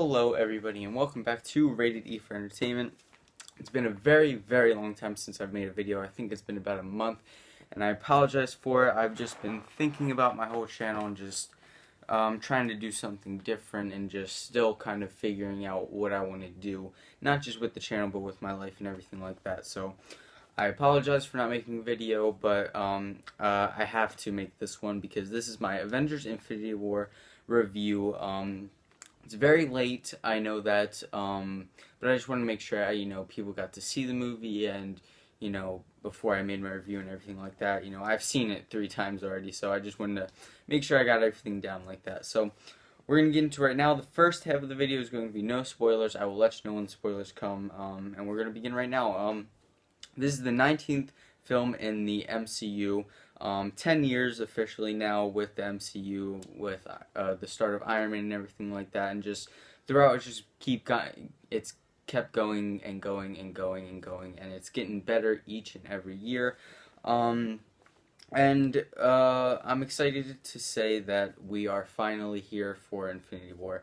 Hello everybody and welcome back to Rated E for Entertainment. It's been a very long time since I've made a video. I think it's been about a month and I apologize for it. I've just been thinking about my whole channel and just trying to do something different and just still kind of figuring out what I want to do. Not just with the channel but with my life and everything like that. So I apologize for not making a video, but I have to make this one because this is my Avengers Infinity War review. It's very late, I know that, but I just want to make sure, people got to see the movie and, before I made my review and everything like that. I've seen it 3 times already, so I just wanted to make sure I got everything down like that. So, we're going to get into it right now. The first half of the video is going to be no spoilers. I will let you know when spoilers come, and we're going to begin right now. This is the 19th film in the MCU. 10 years officially now with the MCU, with the start of Iron Man and everything like that, and just throughout it's kept going and going and going and going, and it's getting better each and every year. I'm excited to say that we are finally here for Infinity War.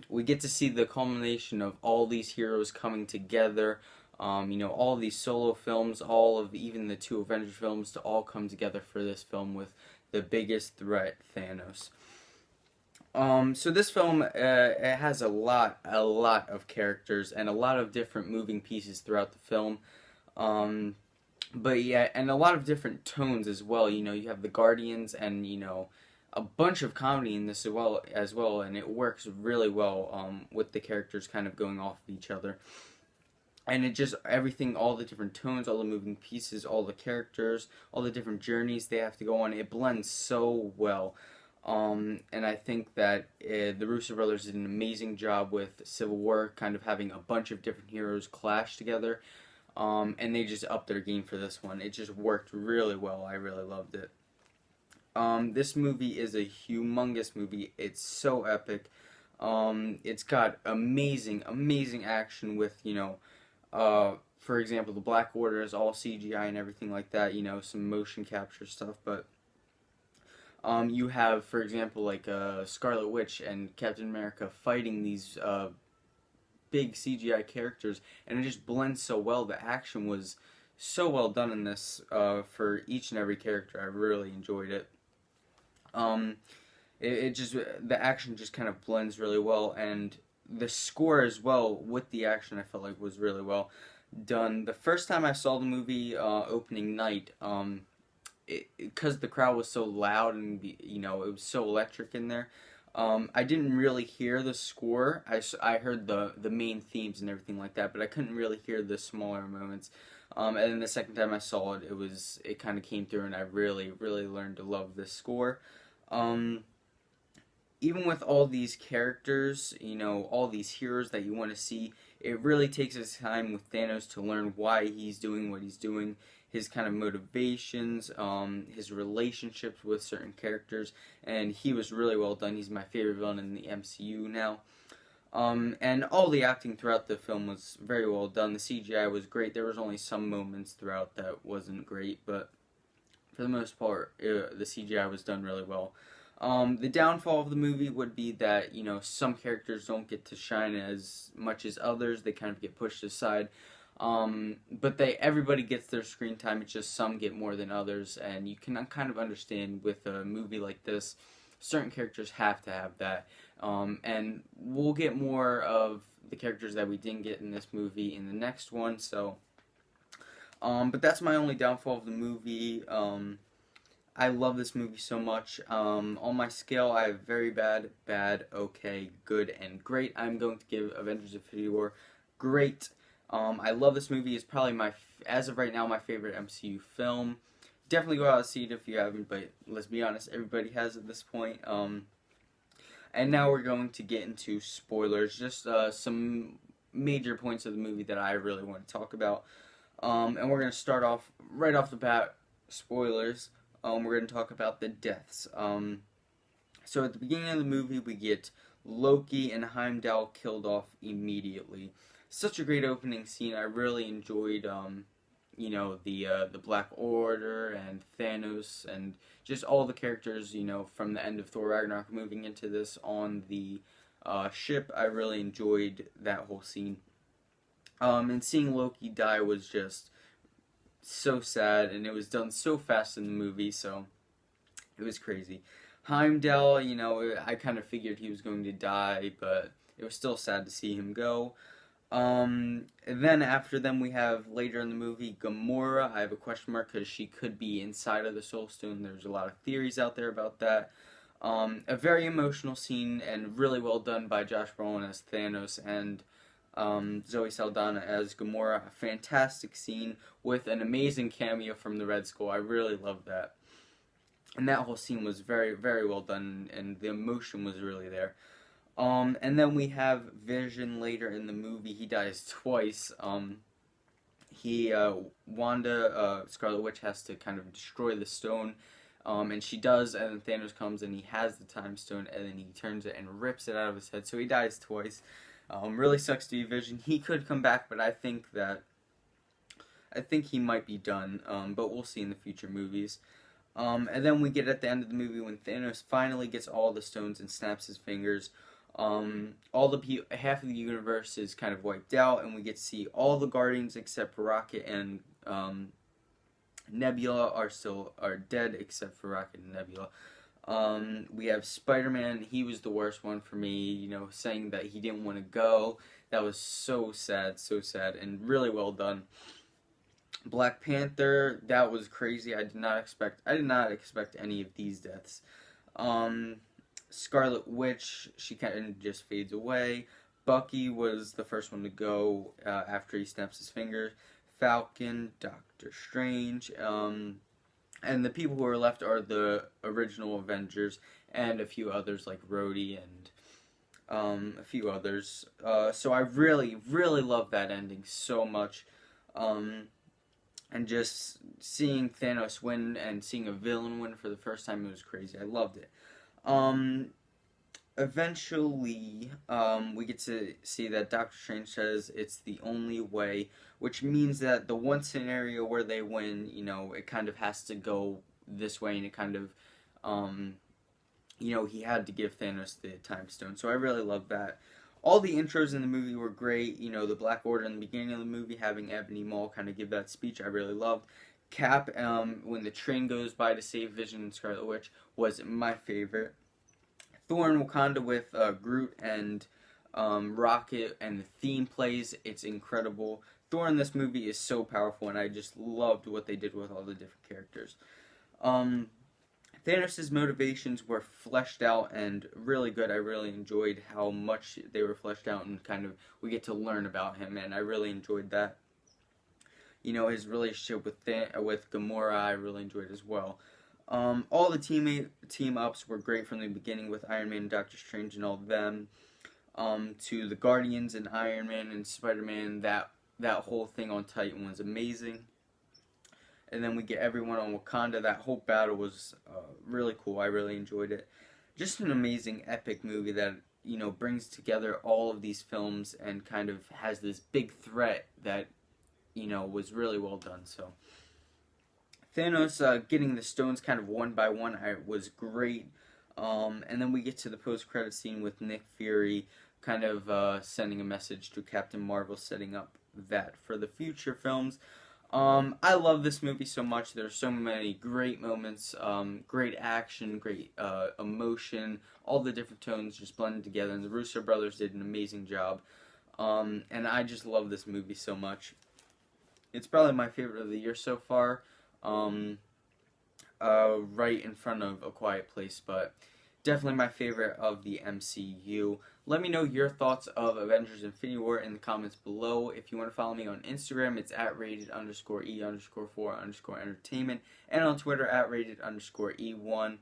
We get to see the culmination of all these heroes coming together. All of these solo films, even the 2 Avengers films, to all come together for this film with the biggest threat, Thanos. So this film, it has a lot of characters and a lot of different moving pieces throughout the film. But yeah, and a lot of different tones as well. You have the Guardians and, a bunch of comedy in this as well, and it works really well, with the characters kind of going off of each other. And it just, everything, all the different tones, all the moving pieces, all the characters, all the different journeys they have to go on, it blends so well. And I think that the Russo brothers did an amazing job with Civil War, kind of having a bunch of different heroes clash together. And they just upped their game for this one. It just worked really well. I really loved it. This movie is a humongous movie. It's so epic. It's got amazing action with, for example, the Black Order is all CGI and everything like that, some motion capture stuff, but you have, for example, like Scarlet Witch and Captain America fighting these big CGI characters, and it just blends so well. The action was so well done in this for each and every character. I really enjoyed it. The action just kind of blends really well, and the score as well with the action I felt like was really well done. The first time I saw the movie opening night, because the crowd was so loud and it was so electric in there, I didn't really hear the score. I heard the main themes and everything like that, but I couldn't really hear the smaller moments. And then the second time I saw it, it kind of came through, and I really learned to love this score. Even with all these characters, all these heroes that you want to see, it really takes its time with Thanos to learn why he's doing what he's doing, his kind of motivations, his relationships with certain characters, and he was really well done. He's my favorite villain in the MCU now. And all the acting throughout the film was very well done. The CGI was great. There was only some moments throughout that wasn't great, but for the most part, the CGI was done really well. The downfall of the movie would be that, some characters don't get to shine as much as others. They kind of get pushed aside. But everybody gets their screen time. It's just some get more than others. And you can kind of understand with a movie like this, certain characters have to have that. And we'll get more of the characters that we didn't get in this movie in the next one. So, but that's my only downfall of the movie. I love this movie so much. On my scale, I have very bad, okay, good, and great. I'm going to give Avengers Infinity War great. I love this movie. It's probably as of right now, my favorite MCU film. Definitely go out and see it if you haven't, but let's be honest, everybody has at this point. And now we're going to get into spoilers, just some major points of the movie that I really want to talk about. And we're going to start off, right off the bat, spoilers. We're going to talk about the deaths. So at the beginning of the movie, we get Loki and Heimdall killed off immediately. Such a great opening scene. I really enjoyed, the Black Order and Thanos and just all the characters, from the end of Thor Ragnarok moving into this on the ship. I really enjoyed that whole scene. And seeing Loki die was just so sad, and it was done so fast in the movie, so it was crazy. Heimdall, I kind of figured he was going to die, but it was still sad to see him go. And then after them, we have later in the movie Gamora. I have a question mark because she could be inside of the Soul Stone. There's a lot of theories out there about that. A very emotional scene and really well done by Josh Brolin as Thanos and Zoe Saldana as Gamora. A fantastic scene with an amazing cameo from the Red Skull. I really loved that. And that whole scene was very, very well done, and the emotion was really there. And then we have Vision later in the movie. He dies twice. Wanda, Scarlet Witch, has to kind of destroy the stone, and she does, and then Thanos comes and he has the time stone, and then he turns it and rips it out of his head, so he dies twice. Really sucks to be Vision. He could come back, but I think he might be done, but we'll see in the future movies. And then we get at the end of the movie when Thanos finally gets all the stones and snaps his fingers. Half of the universe is kind of wiped out, and we get to see all the Guardians except for Rocket and Nebula are dead except for Rocket and Nebula. We have Spider-Man. He was the worst one for me, saying that he didn't want to go. That was so sad, and really well done. Black Panther, that was crazy. I did not expect any of these deaths. Scarlet Witch, she kind of just fades away. Bucky was the first one to go after he snaps his fingers. Falcon, Doctor Strange, and the people who are left are the original Avengers and a few others like Rhodey and a few others. So I really, really love that ending so much. And just seeing Thanos win and seeing a villain win for the first time, it was crazy. I loved it. Eventually, we get to see that Doctor Strange says it's the only way, which means that the one scenario where they win, it kind of has to go this way, and it kind of, he had to give Thanos the Time Stone. So I really love that. All the intros in the movie were great. The Black Order in the beginning of the movie, having Ebony Maw kind of give that speech, I really loved. Cap, when the train goes by to save Vision and Scarlet Witch, was my favorite. Thor in Wakanda with Groot and Rocket, and the theme plays, it's incredible. Thor in this movie is so powerful, and I just loved what they did with all the different characters. Thanos' motivations were fleshed out and really good. I really enjoyed how much they were fleshed out, and kind of we get to learn about him, and I really enjoyed that. His relationship with Gamora, I really enjoyed as well. All the team ups were great from the beginning with Iron Man and Doctor Strange and all of them, to the Guardians and Iron Man and Spider-Man. That whole thing on Titan was amazing. And then we get everyone on Wakanda. That whole battle was really cool. I really enjoyed it. Just an amazing, epic movie that, brings together all of these films and kind of has this big threat that, was really well done. So, Thanos getting the stones kind of one by one was great. And then we get to the post-credit scene with Nick Fury kind of sending a message to Captain Marvel, setting up that for the future films. I love this movie so much. There's so many great moments, great action, great emotion, all the different tones just blended together, and the Russo brothers did an amazing job. And I just love this movie so much. It's probably my favorite of the year so far, right in front of A Quiet Place, but definitely my favorite of the MCU. Let me know your thoughts of Avengers Infinity War in the comments below. If you want to follow me on Instagram, it's @rated_E_4_entertainment, and on Twitter @rated_E1.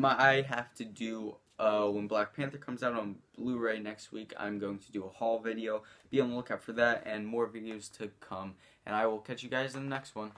I have to do, when Black Panther comes out on Blu-ray next week, I'm going to do a haul video. Be on the lookout for that and more videos to come. And I will catch you guys in the next one.